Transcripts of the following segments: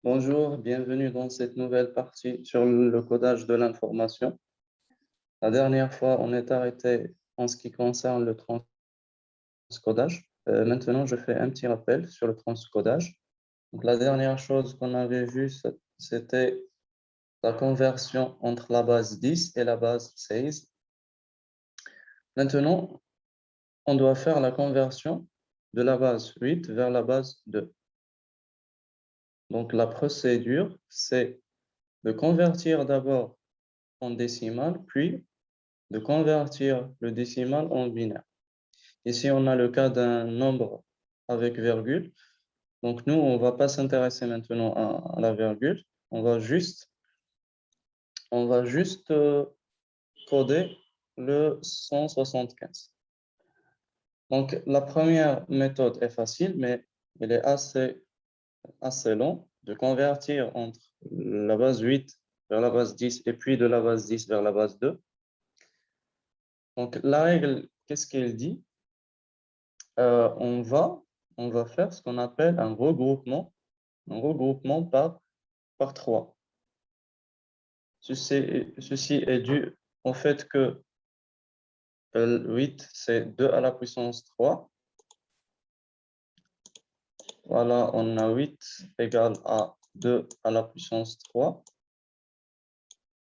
Bonjour, bienvenue dans cette nouvelle partie sur le codage de l'information. La dernière fois, on est arrêté en ce qui concerne le transcodage. Maintenant, je fais un petit rappel sur le transcodage. Donc, la dernière chose qu'on avait vue, c'était la conversion entre la base 10 et la base 16. Maintenant, on doit faire la conversion de la base 8 vers la base 2. Donc, la procédure, c'est de convertir d'abord en décimal, puis de convertir le décimal en binaire. Ici, on a le cas d'un nombre avec virgule. Donc, nous, on ne va pas s'intéresser maintenant à la virgule. On va juste coder le 175. Donc, la première méthode est facile, mais elle est assez longue de convertir entre la base 8 vers la base 10 et puis de la base 10 vers la base 2. Donc, la règle, qu'est-ce qu'elle dit? On va faire ce qu'on appelle un regroupement par 3. Ceci est dû au fait que 8, c'est 2 à la puissance 3. Voilà, on a 8 égale à 2 à la puissance 3.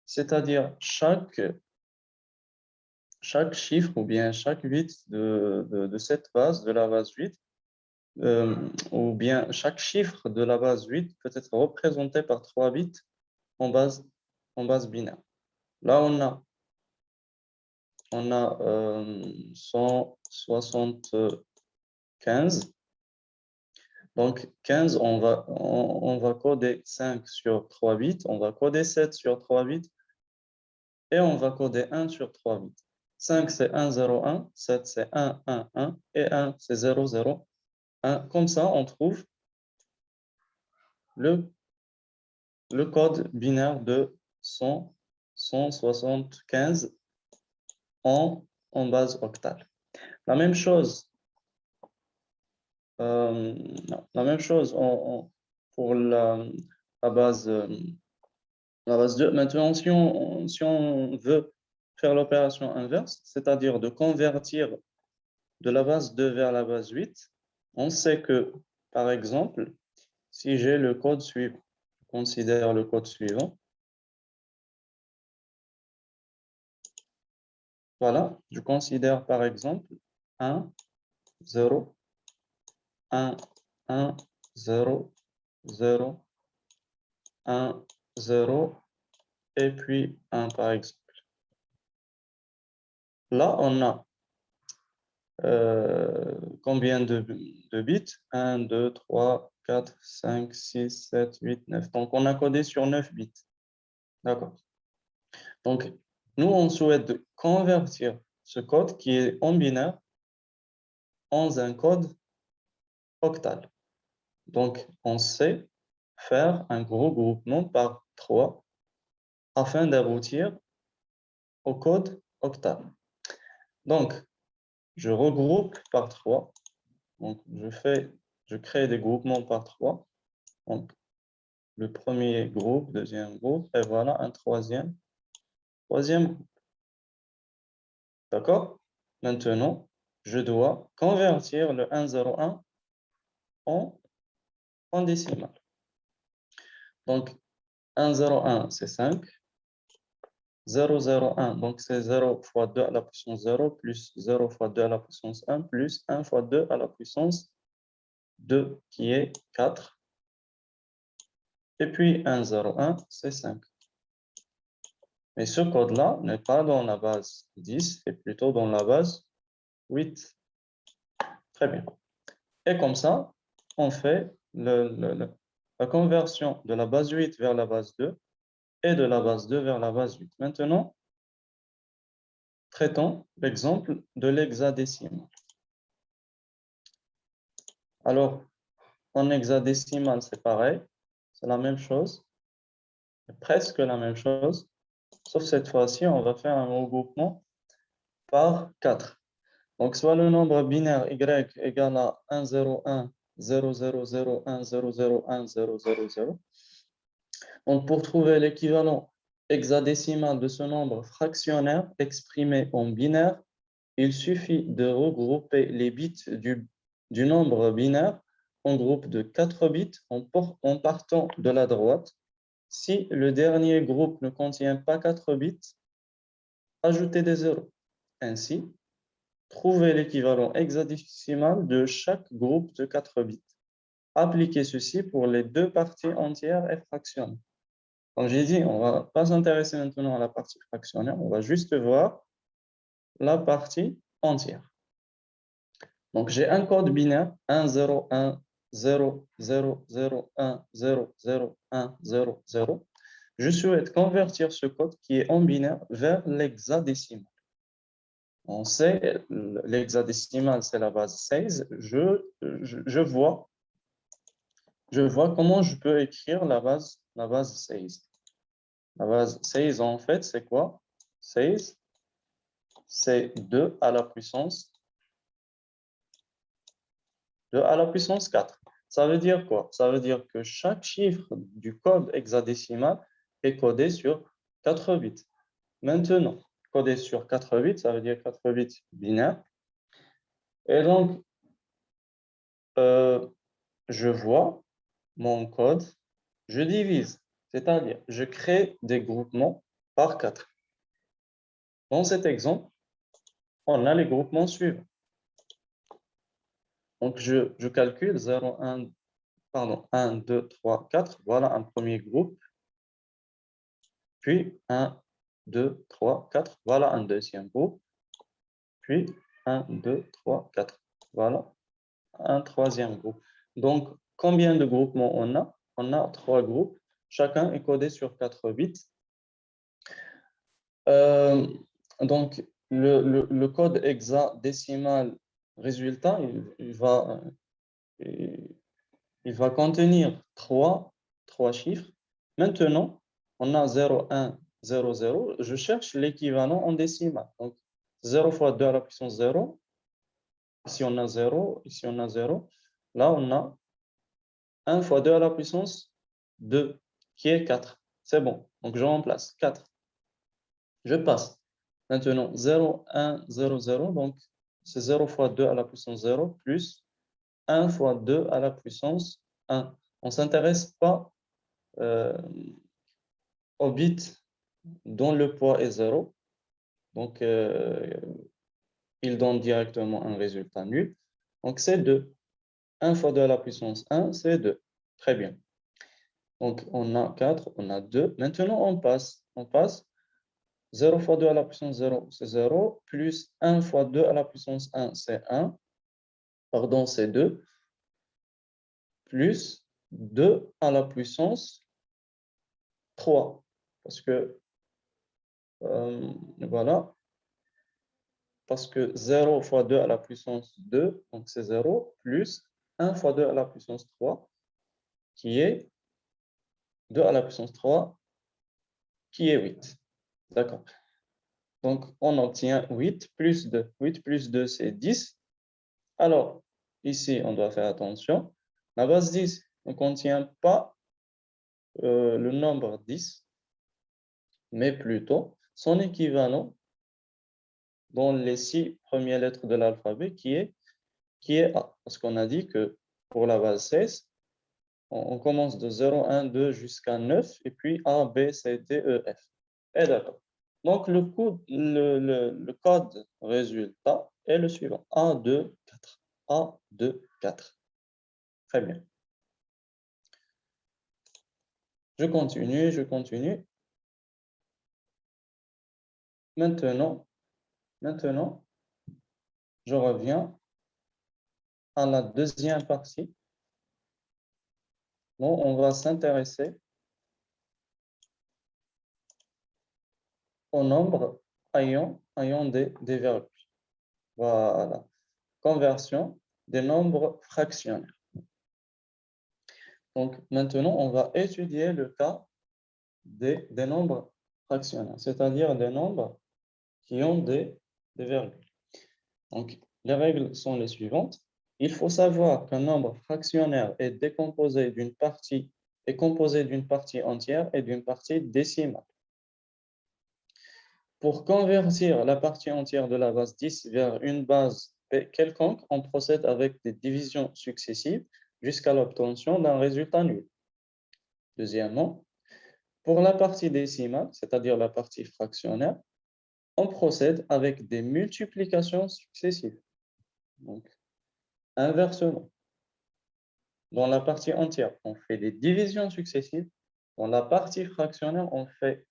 C'est-à-dire chaque chiffre ou bien chaque bit de cette base, de la base 8, ou bien chaque chiffre de la base 8 peut être représenté par 3 bits en base binaire. Là, on a 175. Donc, 15, on va coder 5 sur 3 bits, on va coder 7 sur 3 bits et on va coder 1 sur 3 bits. 5, c'est 1, 0, 1, 7, c'est 1, 1, 1 et 1, c'est 0, 0, 1. Comme ça, on trouve le code binaire de 175 en base octale. La même chose, pour la base 2. Maintenant, si on veut faire l'opération inverse, c'est-à-dire de convertir de la base 2 vers la base 8, on sait que, par exemple, si j'ai le code suivant, je considère le code suivant. Voilà, je considère par exemple 1, 0, 1, 1, 0, 0, 1, 0, et puis 1 par exemple. Là, on a combien de bits? 1, 2, 3, 4, 5, 6, 7, 8, 9. Donc, on a codé sur 9 bits. D'accord. Donc, nous, on souhaite convertir ce code qui est en binaire en un code octal. Donc, on sait faire un gros groupement par 3 afin d'aboutir au code octal. Donc, je regroupe par 3. Donc, je crée des groupements par 3. Donc, le premier groupe, deuxième groupe, et voilà un troisième groupe. D'accord? Maintenant, je dois convertir le 101 en décimal. Donc, 101, c'est 5. 001, donc c'est 0 fois 2 à la puissance 0, plus 0 fois 2 à la puissance 1, plus 1 fois 2 à la puissance 2, qui est 4. Et puis 101, c'est 5. Mais ce code-là n'est pas dans la base 10, c'est plutôt dans la base 8. Très bien. Et comme ça, on fait la conversion de la base 8 vers la base 2 et de la base 2 vers la base 8. Maintenant, traitons l'exemple de l'hexadécimal. Alors, en hexadécimal, c'est pareil, c'est la même chose, presque la même chose, sauf cette fois-ci, on va faire un regroupement par 4. Donc, soit le nombre binaire y égale à 101, 0001, 001, 000, Donc, pour trouver l'équivalent hexadécimal de ce nombre fractionnaire exprimé en binaire, il suffit de regrouper les bits du nombre binaire en groupe de 4 bits en partant de la droite. Si le dernier groupe ne contient pas 4 bits, ajoutez des zéros. Ainsi, trouvez l'équivalent hexadécimal de chaque groupe de 4 bits. Appliquez ceci pour les deux parties entières et fractionnaires. Comme j'ai dit, on ne va pas s'intéresser maintenant à la partie fractionnaire, on va juste voir la partie entière. Donc, j'ai un code binaire 1, 0, 1, 0, 0, 0, 1, 0, 0, 1, 0, 0. Je souhaite convertir ce code qui est en binaire vers l'hexadécimal. On sait, l'hexadécimal, c'est la base 16. Je vois comment je peux écrire la base 16. La base 16, en fait, c'est quoi? 16, c'est 2 à la puissance 4. Ça veut dire quoi? Ça veut dire que chaque chiffre du code hexadécimal est codé sur 4 bits. Maintenant, codé sur 4 bits, ça veut dire 4 bits binaires. Et donc, je vois mon code, je divise, c'est-à-dire je crée des groupements par 4. Dans cet exemple, on a les groupements suivants. Donc, je calcule 0, 1, pardon, 1, 2, 3, 4. Voilà un premier groupe. Puis 1, 2, 3, 4. Voilà un deuxième groupe. Puis 1, 2, 3, 4. Voilà un troisième groupe. Donc, combien de groupements on a? On a 3 groupes. Chacun est codé sur 4 bits. Donc, le code hexadécimal résultat, il va contenir 3 chiffres. Maintenant, on a 0, 1, 0, 0. Je cherche l'équivalent en décimal. Donc, 0 fois 2 à la puissance 0. Ici, on a 0. Ici, on a 0. Là, on a 1 fois 2 à la puissance 2, qui est 4. C'est bon. Donc, je remplace 4. Je passe. Maintenant, 0, 1, 0, 0. Donc, c'est 0 fois 2 à la puissance 0 plus 1 fois 2 à la puissance 1. On ne s'intéresse pas au bit dont le poids est 0. Donc, il donne directement un résultat nul. Donc, c'est 2. 1 fois 2 à la puissance 1, c'est 2. Très bien. Donc, on a 4, on a 2. Maintenant, on passe. On passe. 0 fois 2 à la puissance 0, c'est 0. Plus 1 fois 2 à la puissance 1, c'est 1. Pardon, c'est 2. Plus 2 à la puissance 3. Parce que, voilà. Parce que 0 fois 2 à la puissance 2, donc c'est 0, plus 1 fois 2 à la puissance 3, qui est 2 à la puissance 3, qui est 8. D'accord. Donc, on obtient 8 plus 2. 8 plus 2, c'est 10. Alors, ici, on doit faire attention. La base 10 ne contient pas le nombre 10, mais plutôt son équivalent dans les 6 premières lettres de l'alphabet, qui est A. Parce qu'on a dit que pour la base 16, on commence de 0, 1, 2 jusqu'à 9, et puis A, B, C, D, E, F. Et d'accord. Donc, le code résultat est le suivant. A2, 4. A2, 4. Très bien. Je continue, je continue. Maintenant, je reviens à la deuxième partie. Bon, on va s'intéresser au nombre ayant des virgules. Voilà. Conversion des nombres fractionnaires. Donc, maintenant, on va étudier le cas des nombres fractionnaires, c'est-à-dire des nombres qui ont des virgules. Donc, les règles sont les suivantes. Il faut savoir qu'un nombre fractionnaire est décomposé d'une partie est composé d'une partie entière et d'une partie décimale. Pour convertir la partie entière de la base 10 vers une base quelconque, on procède avec des divisions successives jusqu'à l'obtention d'un résultat nul. Deuxièmement, pour la partie décimale, c'est-à-dire la partie fractionnaire, on procède avec des multiplications successives. Donc, inversement, dans la partie entière, on fait des divisions successives. Dans la partie fractionnaire, on fait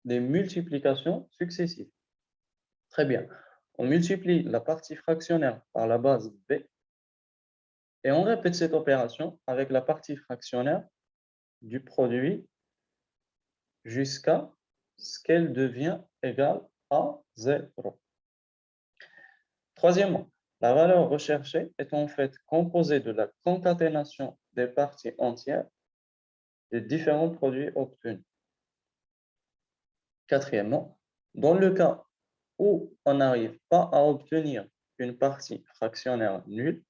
des multiplications successives. Très bien. On multiplie la partie fractionnaire par la base B et on répète cette opération avec la partie fractionnaire du produit jusqu'à ce qu'elle devient égale à 0. Troisièmement, la valeur recherchée est en fait composée de la concaténation des parties entières des différents produits obtenus. Quatrièmement, dans le cas où on n'arrive pas à obtenir une partie fractionnaire nulle,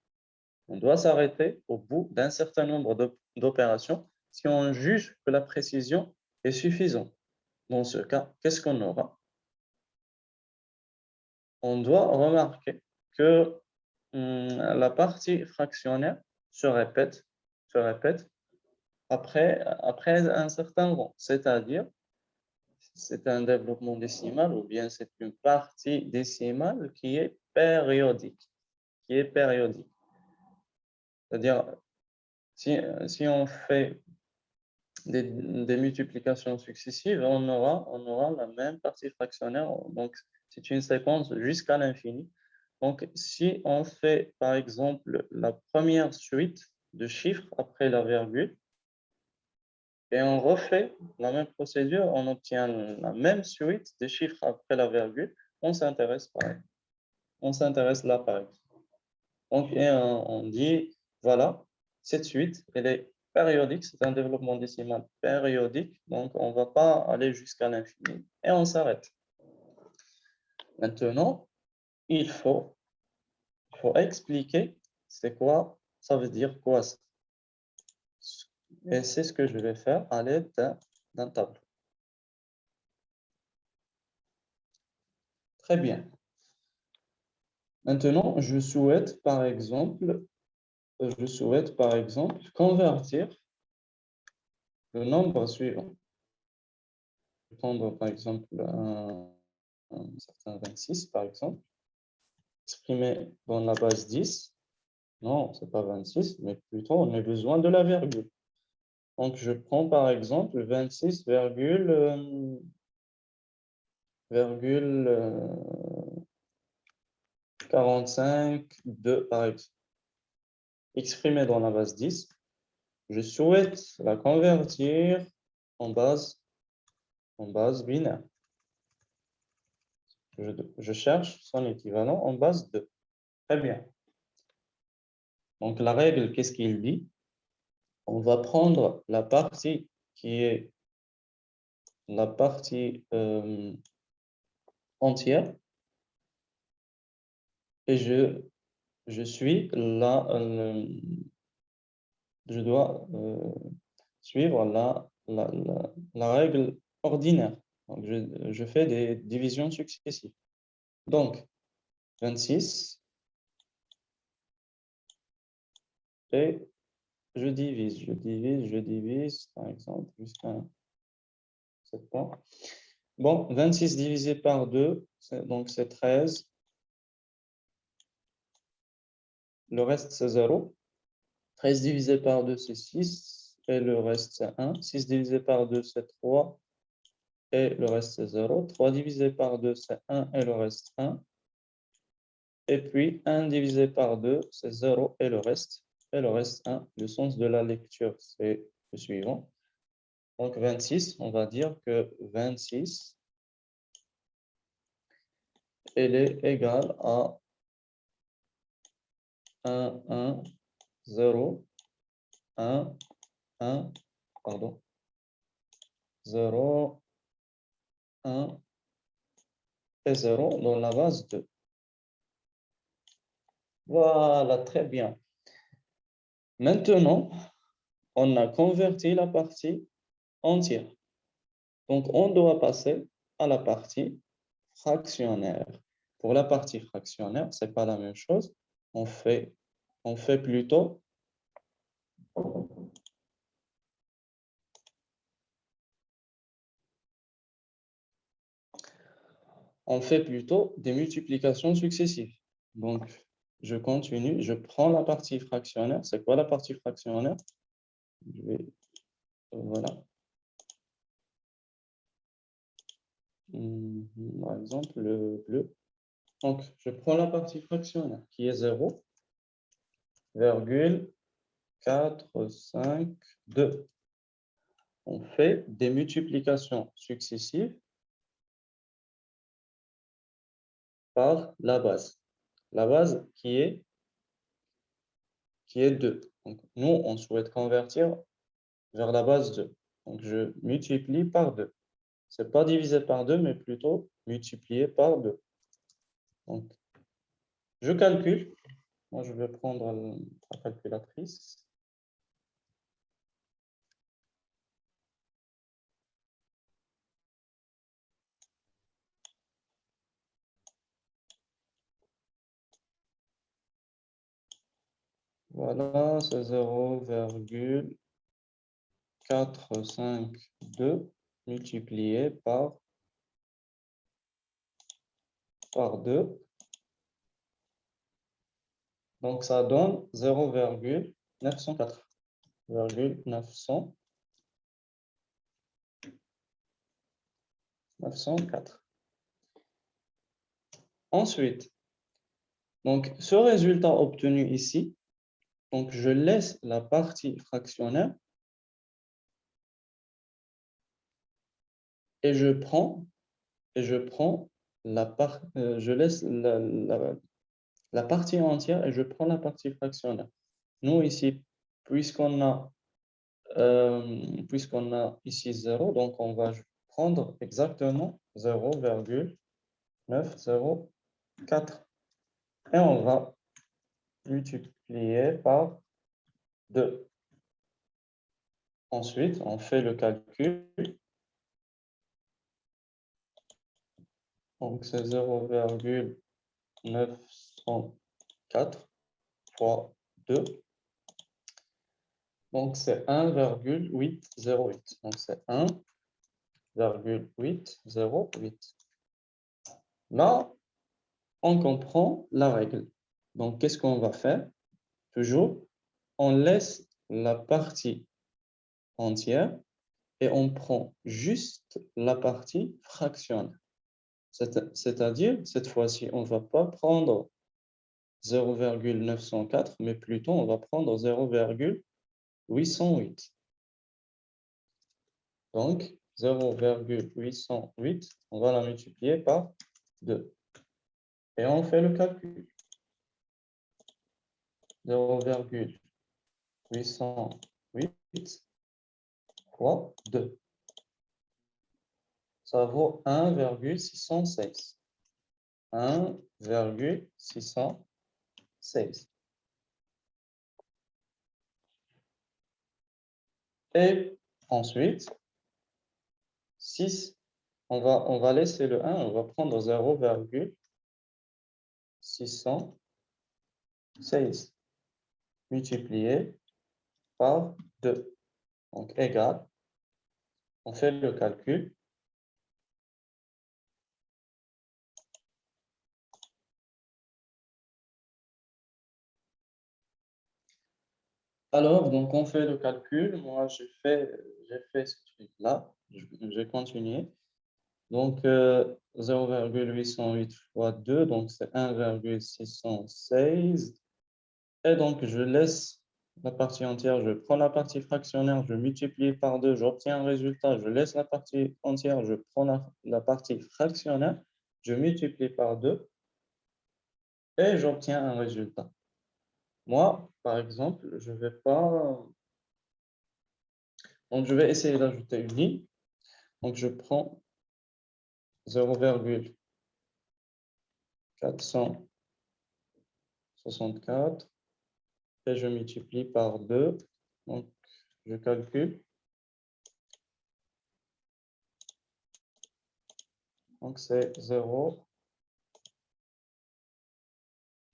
on doit s'arrêter au bout d'un certain nombre d'opérations si on juge que la précision est suffisante. Dans ce cas, qu'est-ce qu'on aura? On doit remarquer que la partie fractionnaire se répète après un certain rang, c'est-à-dire c'est un développement décimal ou bien c'est une partie décimale qui est périodique. C'est-à-dire, si on fait des multiplications successives, on aura la même partie fractionnaire. Donc, c'est une séquence jusqu'à l'infini. Donc, si on fait, par exemple, la première suite de chiffres après la virgule, et on refait la même procédure, on obtient la même suite de chiffres après la virgule, on s'intéresse pareil. On s'intéresse là pareil. Donc, et on dit, voilà, cette suite, elle est périodique, c'est un développement décimal périodique, donc on ne va pas aller jusqu'à l'infini, et on s'arrête. Maintenant, il faut expliquer c'est quoi, ça veut dire quoi ça. Et c'est ce que je vais faire à l'aide d'un tableau. Très bien. Maintenant, je souhaite par exemple convertir le nombre suivant. Je vais prendre par exemple un certain 26 par exemple, exprimé dans la base 10. Non, ce n'est pas 26, mais plutôt on a besoin de la virgule. Donc je prends par exemple 26, virgule 45, 2 par exemple. Exprimé dans la base 10, je souhaite la convertir en base binaire. Je cherche son équivalent en base 2. Très bien. Donc, la règle, qu'est-ce qu'il dit? On va prendre la partie qui est la partie entière et je suis là, je dois suivre la règle ordinaire. Donc, je fais des divisions successives. Donc, 26 et je divise, par exemple, jusqu'à 7 points. Bon, 26 divisé par 2, donc c'est 13. Le reste, c'est 0. 13 divisé par 2, c'est 6. Et le reste, c'est 1. 6 divisé par 2, c'est 3. Et le reste, c'est 0. 3 divisé par 2, c'est 1. Et le reste, 1. Et puis, 1 divisé par 2, c'est 0. Et le reste 1. Le sens de la lecture, c'est le suivant. Donc, 26, on va dire que 26, elle est égale à 1, 1, 0, 1, 1, pardon, 0, 1 et 0 dans la base 2. Voilà, très bien. Maintenant, on a converti la partie entière. Donc, on doit passer à la partie fractionnaire. Pour la partie fractionnaire, ce n'est pas la même chose. On fait plutôt des multiplications successives. Donc, je continue, je prends la partie fractionnaire. C'est quoi la partie fractionnaire? Voilà. Par exemple, le bleu. Donc, je prends la partie fractionnaire qui est 0,452. On fait des multiplications successives par la base. La base qui est 2. Donc, nous, on souhaite convertir vers la base 2. Donc, je multiplie par 2. Ce n'est pas divisé par 2, mais plutôt multiplié par 2. Donc, je calcule. Moi, je vais prendre la calculatrice. Voilà, c'est 0,452 multiplié par 2. Donc, ça donne 0,904. 904. Ensuite, donc, ce résultat obtenu ici, donc je laisse la partie fractionnaire et je laisse la partie entière et je prends la partie fractionnaire. Nous ici, puisqu'on a ici 0, donc on va prendre exactement 0,904 et on va multiplier par 2. Ensuite, on fait le calcul. Donc, c'est 0,904 fois 2. Donc, c'est 1,808. Donc, c'est 1,808. Là, on comprend la règle. Donc, qu'est-ce qu'on va faire? Toujours, on laisse la partie entière et on prend juste la partie fractionnaire. C'est-à-dire, cette fois-ci, on ne va pas prendre 0,904, mais plutôt on va prendre 0,808. Donc, 0,808, on va la multiplier par 2. Et on fait le calcul. 0,808 fois 2. Ça vaut 1,616. 1,616. Et ensuite, 6, on va laisser le 1, on va prendre 0,616 multiplié par 2. Donc, égal, on fait le calcul. Alors, donc, on fait le calcul. Moi, j'ai fait ce truc-là. J'ai continué. Donc, 0,808 fois 2, donc c'est 1,616. Et donc, je laisse la partie entière, je prends la partie fractionnaire, je multiplie par 2, j'obtiens un résultat, je laisse la partie entière, je prends la partie fractionnaire, je multiplie par 2 et j'obtiens un résultat. Moi, par exemple, je vais pas... Donc, je vais essayer d'ajouter une ligne. Donc, je prends 0,464 et je multiplie par 2. Donc, je calcule. Donc, c'est 0,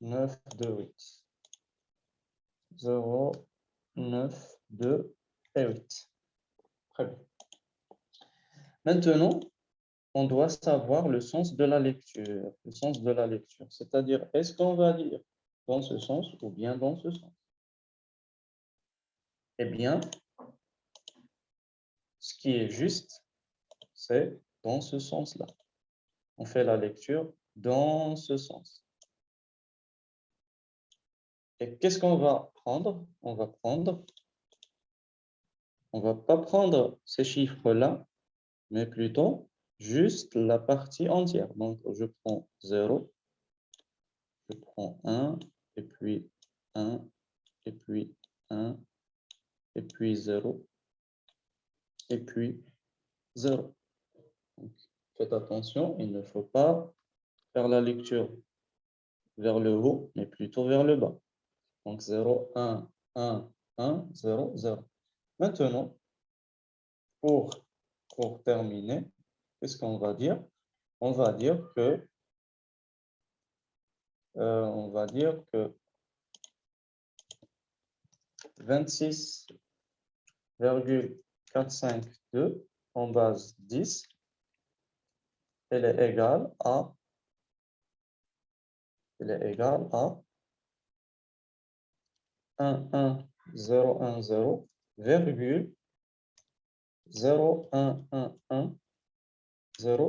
9, 2, 8. 0, 9, 2 et 8. Très bien. Maintenant, on doit savoir le sens de la lecture. Le sens de la lecture, c'est-à-dire, est-ce qu'on va lire dans ce sens ou bien dans ce sens? Eh bien, ce qui est juste, c'est dans ce sens-là. On fait la lecture dans ce sens. Et qu'est-ce qu'on va prendre? On va pas prendre ces chiffres-là, mais plutôt juste la partie entière. Donc, je prends 0, je prends 1, et puis 1, et puis 1, et puis 0, et puis 0. Donc, faites attention, il ne faut pas faire la lecture vers le haut, mais plutôt vers le bas. Donc 0, 1, 1, 1, 0, 0. Maintenant, pour terminer, qu'est-ce qu'on va dire? On va dire que 26,452 en base 10, elle est égale à 11010, virgule 01110,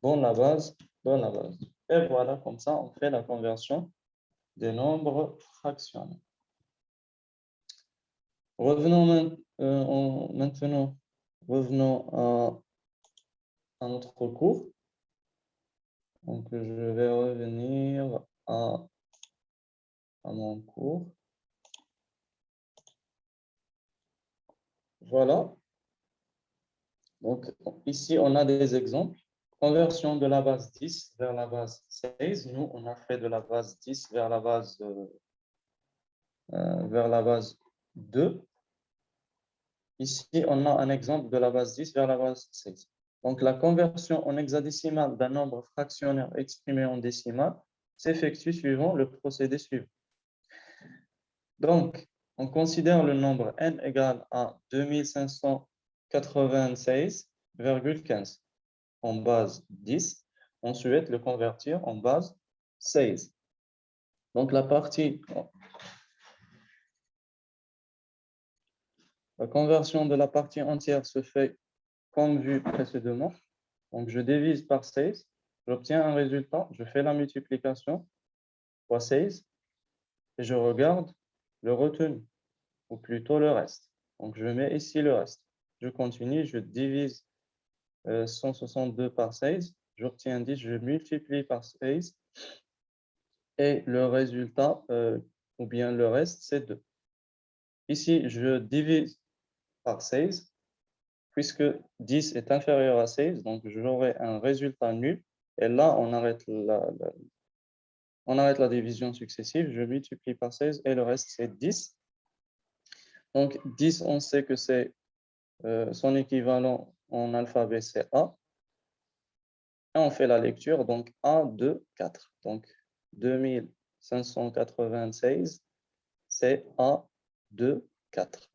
dans la base. Et voilà, comme ça, on fait la conversion des nombres fractionnels. Revenons maintenant, à notre cours. Donc, je vais revenir à mon cours. Voilà. Donc, ici, on a des exemples. Conversion de la base 10 vers la base 16. Nous, on a fait de la base 10 vers la base 2. Ici, on a un exemple de la base 10 vers la base 16. Donc, la conversion en hexadécimal d'un nombre fractionnaire exprimé en décimal s'effectue suivant le procédé suivant. Donc, on considère le nombre n égale à 2596,15 en base 10. On souhaite le convertir en base 16. Donc, la conversion de la partie entière se fait comme vu précédemment. Donc, je divise par 16, j'obtiens un résultat, je fais la multiplication fois 16 et je regarde le retenu, ou plutôt le reste. Donc, je mets ici le reste. Je continue, je divise 162 par 16, j'obtiens 10, je multiplie par 16 et le résultat, ou bien le reste, c'est 2. Ici, je divise par 16, puisque 10 est inférieur à 16, donc j'aurai un résultat nul. Et là, on arrête la division successive. Je multiplie par 16 et le reste, c'est 10. Donc, 10, on sait que c'est son équivalent en alphabet, c'est A. Et on fait la lecture, donc A, 2, 4. Donc, 2596, c'est A, 2, 4.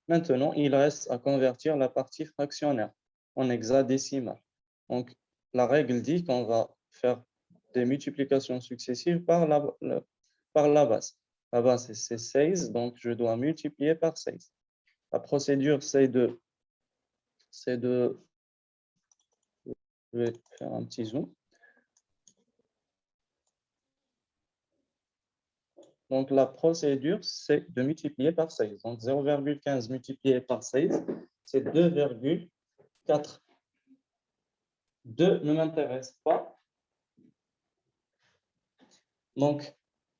Maintenant, il reste à convertir la partie fractionnaire en hexadécimal. Donc, la règle dit qu'on va faire des multiplications successives par la base. La base, c'est 16, donc je dois multiplier par 16. La procédure, c'est de... Je vais faire un petit zoom. Donc, la procédure, c'est de multiplier par 16. Donc, 0,15 multiplié par 16, c'est 2,4. 2 ne m'intéresse pas. Donc,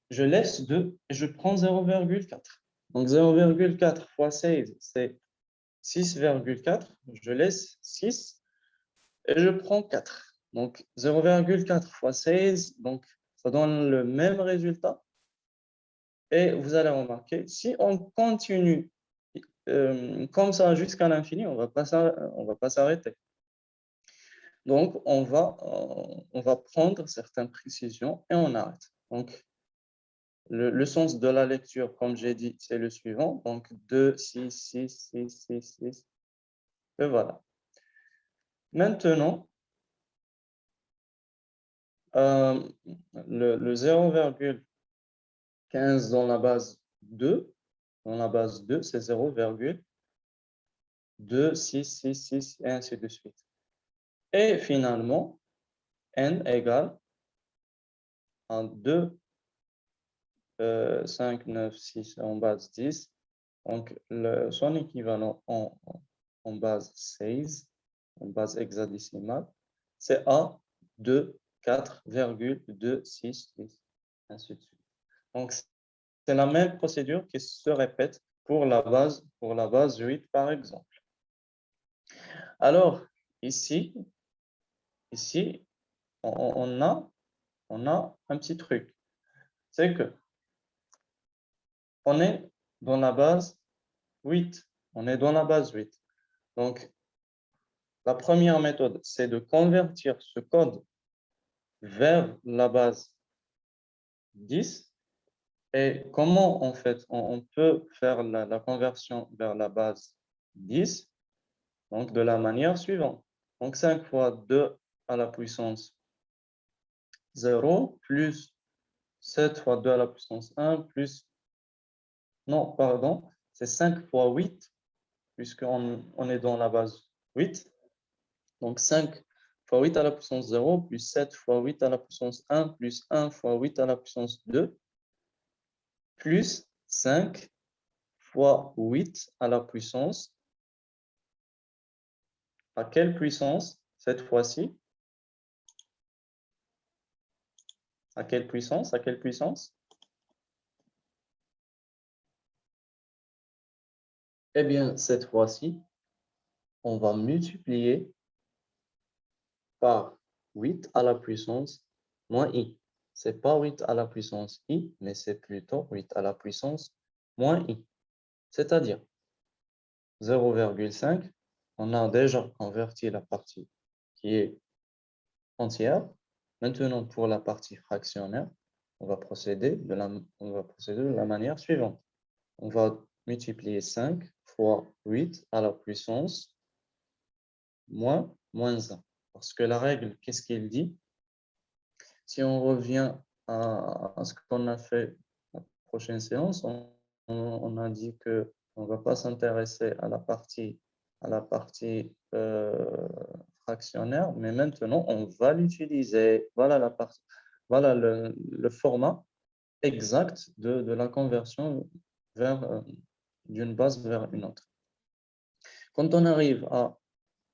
je laisse 2 et je prends 0,4. Donc, 0,4 fois 16, c'est 6,4. Je laisse 6 et je prends 4. Donc, 0,4 fois 16, donc ça donne le même résultat. Et vous allez remarquer, si on continue comme ça jusqu'à l'infini, on va pas s'arrêter. Donc, on va prendre certaines précisions et on arrête. Donc, le sens de la lecture, comme j'ai dit, c'est le suivant. Donc, 2, 6, 6, 6, 6, 6. Et voilà. Maintenant, le 0,15 dans la base 2, c'est 0,2, 6, 6, 6, et ainsi de suite. Et finalement, n égale à 2, 5, 9, 6 en base 10. Donc, son équivalent en base 16, en base hexadécimale, c'est A 2, 4,266, ainsi de suite. Donc, c'est la même procédure qui se répète pour la base 8, par exemple. Alors, ici on a un petit truc. C'est que on est dans la base 8. On est dans la base 8. Donc, la première méthode, c'est de convertir ce code vers la base 10. Et comment, en fait, on peut faire la conversion vers la base 10? Donc, de la manière suivante. Donc, 5 fois 2 à la puissance 0 plus 7 fois 2 à la puissance 1 plus... Non, pardon, c'est 5 fois 8, puisqu'on est dans la base 8. Donc, 5 fois 8 à la puissance 0 plus 7 fois 8 à la puissance 1 plus 1 fois 8 à la puissance 2 plus 5 fois 8 à la puissance. À quelle puissance cette fois-ci? À quelle puissance? À quelle puissance? Eh bien, cette fois-ci, on va multiplier par 8 à la puissance moins i. Ce n'est pas 8 à la puissance i, mais c'est plutôt 8 à la puissance moins i. C'est-à-dire 0,5, on a déjà converti la partie qui est entière. Maintenant, pour la partie fractionnaire, on va procéder de la manière suivante. On va multiplier 5 fois 8 à la puissance moins 1. Parce que la règle, qu'est-ce qu'il dit? Si on revient à ce qu'on a fait la prochaine séance, on a dit qu'on ne va pas s'intéresser à la partie fractionnaire, mais maintenant, on va l'utiliser. Voilà le format exact de la conversion d'une base vers une autre. Quand on arrive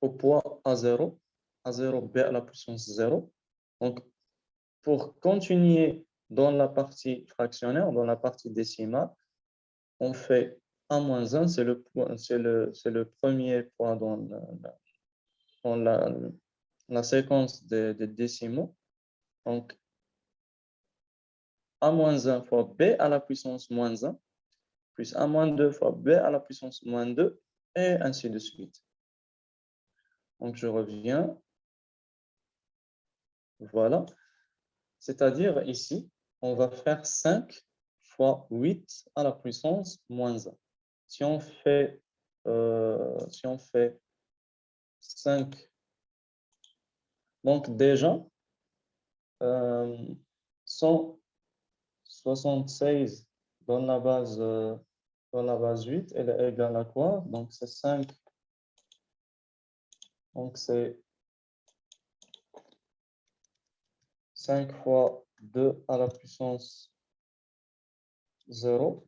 au poids A0, B à la puissance 0, donc pour continuer dans la partie fractionnaire, dans la partie décimale, on fait A-1, c'est le premier point dans la séquence des décimaux. Donc, A-1 fois B à la puissance moins 1, plus A-2 fois B à la puissance moins 2, et ainsi de suite. Donc, je reviens. Voilà. C'est-à-dire ici, on va faire 5 fois 8 à la puissance moins 1. Si on fait 5, donc déjà, 176 dans la base 8, elle est égale à quoi? Donc c'est 5. Donc c'est 5 fois 2 à la puissance 0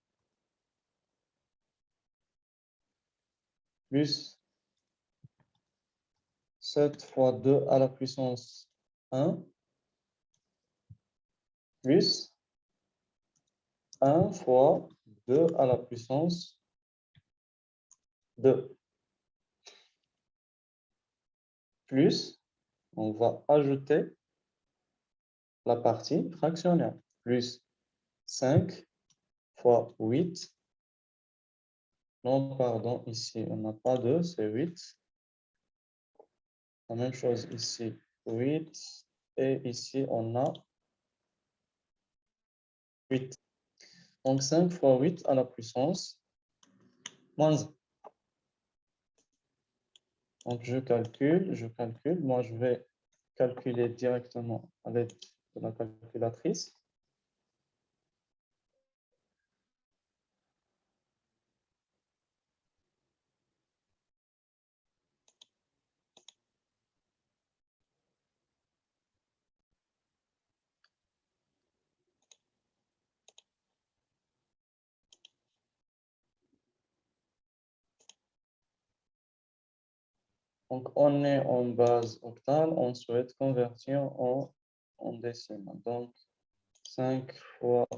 plus 7 fois 2 à la puissance 1 plus 1 fois 2 à la puissance 2. Plus, on va ajouter la partie fractionnaire. Plus 5 fois 8 Non, pardon, ici, on n'a pas 2, c'est 8. La même chose ici, 8. Et ici, on a 8. Donc, 5 fois 8 à la puissance moins 1. Donc, je calcule. Moi, je vais calculer directement à l'aide de la calculatrice. Donc, on est en base octale, on souhaite convertir en décimale. Donc, 5 fois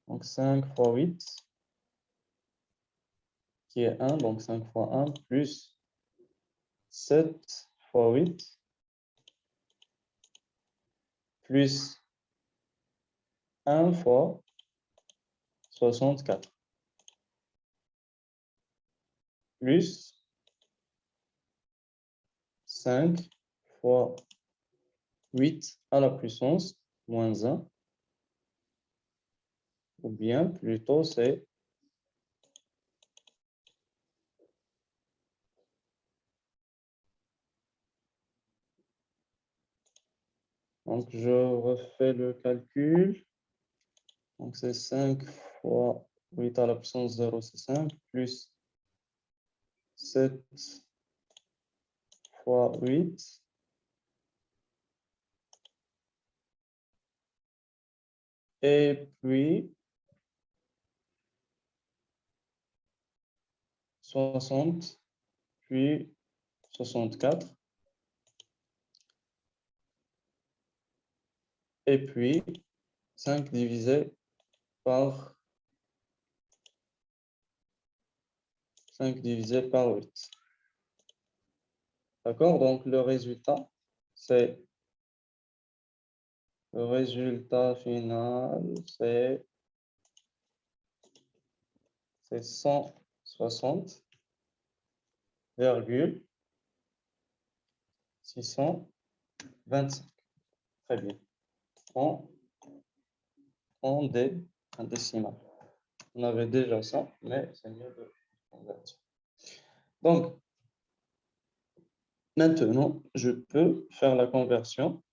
donc 5 fois 8, qui est 1, donc 5 fois 1, plus 7 fois 8, plus 1 fois 64, plus 5 fois 8 à la puissance moins 1, ou bien plutôt c'est donc je refais le calcul. Donc c'est 5 fois 8 à la puissance 0, c'est 5, plus 7 fois 8, et puis 60, puis 64, et puis 5 divisé par 5 divisé par 8. D'accord? Donc le résultat final, c'est 160,625. Très bien. En, en décimal. On avait déjà ça, mais c'est mieux de convertir. Donc, maintenant, je peux faire la conversion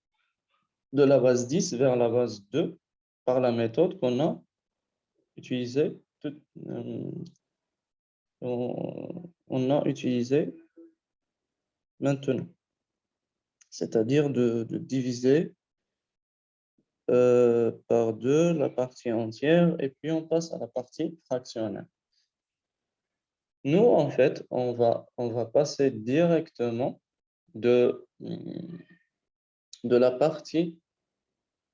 de la base 10 vers la base 2 par la méthode qu'on a utilisée. On a utilisé maintenant, c'est-à-dire de diviser par 2 la partie entière et puis on passe à la partie fractionnelle. Nous, en fait, on va passer directement de la partie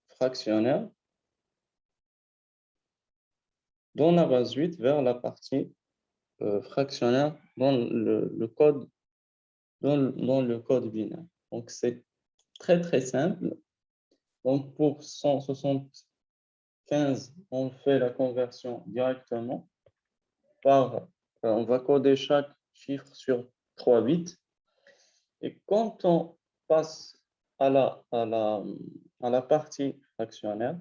fractionnaire dans la base 8 vers la partie fractionnaire dans le code, dans le code binaire. Donc, c'est très, très simple. Donc, pour 175, on fait la conversion directement par, on va coder chaque chiffre sur 3 bits. Et quand on passe à la partie fractionnaire,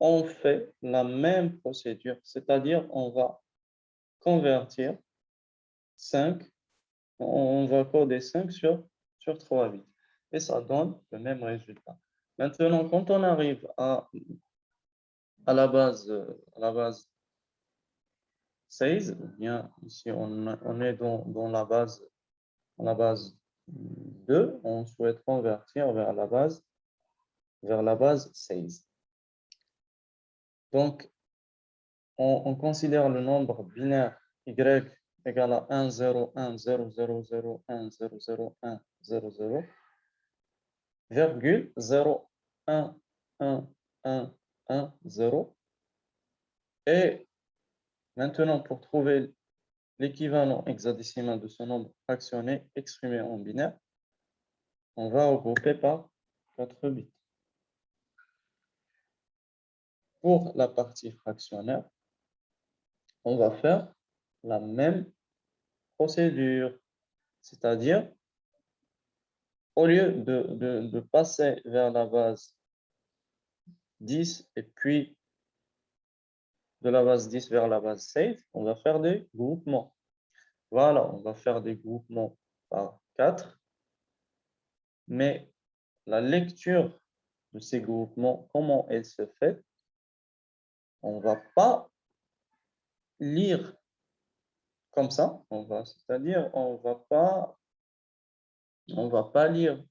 on fait la même procédure, c'est-à-dire on va convertir 5, on va coder 5 sur 3 bits. Et ça donne le même résultat. Maintenant, quand on arrive à la base 16, bien ici on est dans la base 2, on souhaite convertir vers la base 16. Donc, on considère le nombre binaire y égale à 1, 0, 1, 0, 0, 0, 1, 0, 0, 1, 0, 0, virgule 0, 1, 1, 1, 1, 0. Et maintenant, pour trouver l'équivalent hexadécimal de ce nombre fractionné exprimé en binaire, on va regrouper par 4 bits. Pour la partie fractionnaire, on va faire la même procédure, c'est-à-dire, au lieu de passer vers la base 10 et puis de la base 10 vers la base 16, on va faire des groupements. Voilà, on va faire des groupements par 4, mais la lecture de ces groupements, comment elle se fait, on ne va pas lire comme ça, c'est-à-dire on va pas lire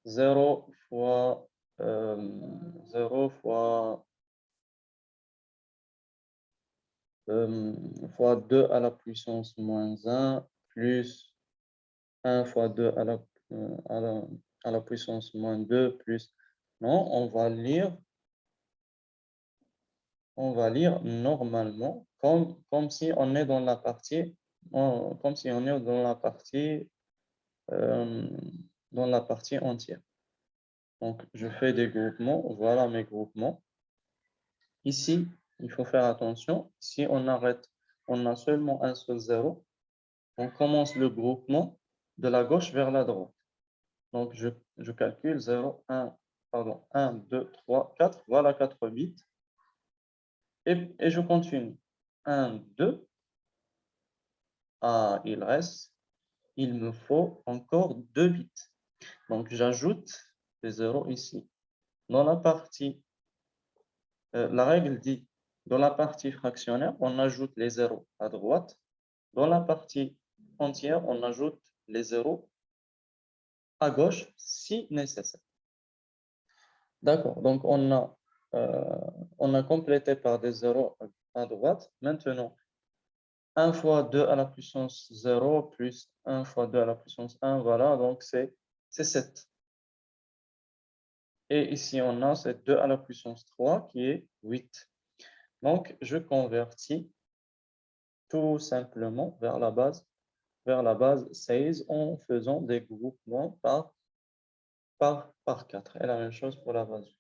0 fois 0 fois 2 à la puissance moins 1 plus 1 fois 2 à la puissance moins 2 plus... Non, on va lire normalement comme si on est dans la partie, comme si on est dans la partie entière. Donc, je fais des groupements. Voilà mes groupements. Ici, il faut faire attention. Si on arrête, on a seulement un seul zéro. On commence le groupement de la gauche vers la droite. Donc, je calcule 0, 1, pardon, 1, 2, 3, 4. Voilà 4 bits. Et je continue. 1, 2. Ah, il me faut encore 2 bits. Donc, j'ajoute les zéros ici. Dans la partie, la règle dit, dans la partie fractionnaire, on ajoute les zéros à droite. Dans la partie entière, on ajoute les zéros à gauche si nécessaire. D'accord, donc on a complété par des zéros à droite. Maintenant, 1 fois 2 à la puissance 0 plus 1 fois 2 à la puissance 1, voilà, donc c'est 7. Et ici, on a cette 2 à la puissance 3 qui est 8. Donc, je convertis tout simplement vers la base 16 en faisant des groupements par 4. Et la même chose pour la base 8.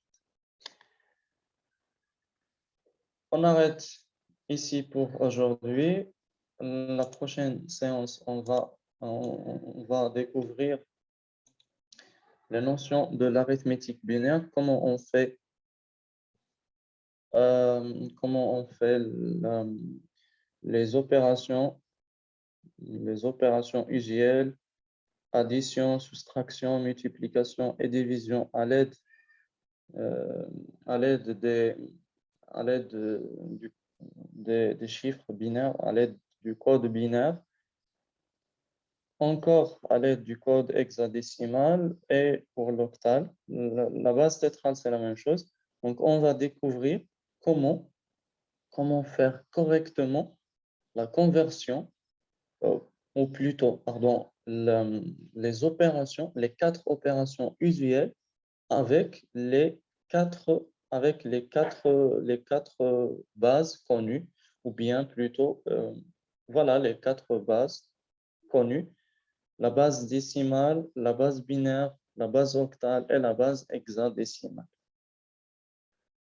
On arrête ici pour aujourd'hui. La prochaine séance, on va découvrir les notions de l'arithmétique binaire, comment on fait les opérations usuelles, addition, soustraction, multiplication et division à l'aide des chiffres binaires, à l'aide du code binaire, encore à l'aide du code hexadécimal et pour l'octal. La base tétrale, c'est la même chose. Donc, on va découvrir comment faire correctement la conversion, ou plutôt, pardon, les opérations, les 4 opérations usuelles avec les quatre bases connues, ou bien plutôt, voilà les 4 bases connues, la base décimale, la base binaire, la base octale et la base hexadécimale.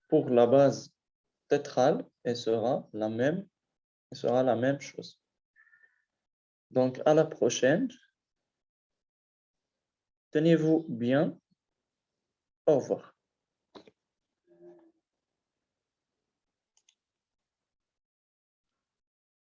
Pour la base tétrale, elle sera la même chose. Donc, à la prochaine. Tenez-vous bien. Au revoir.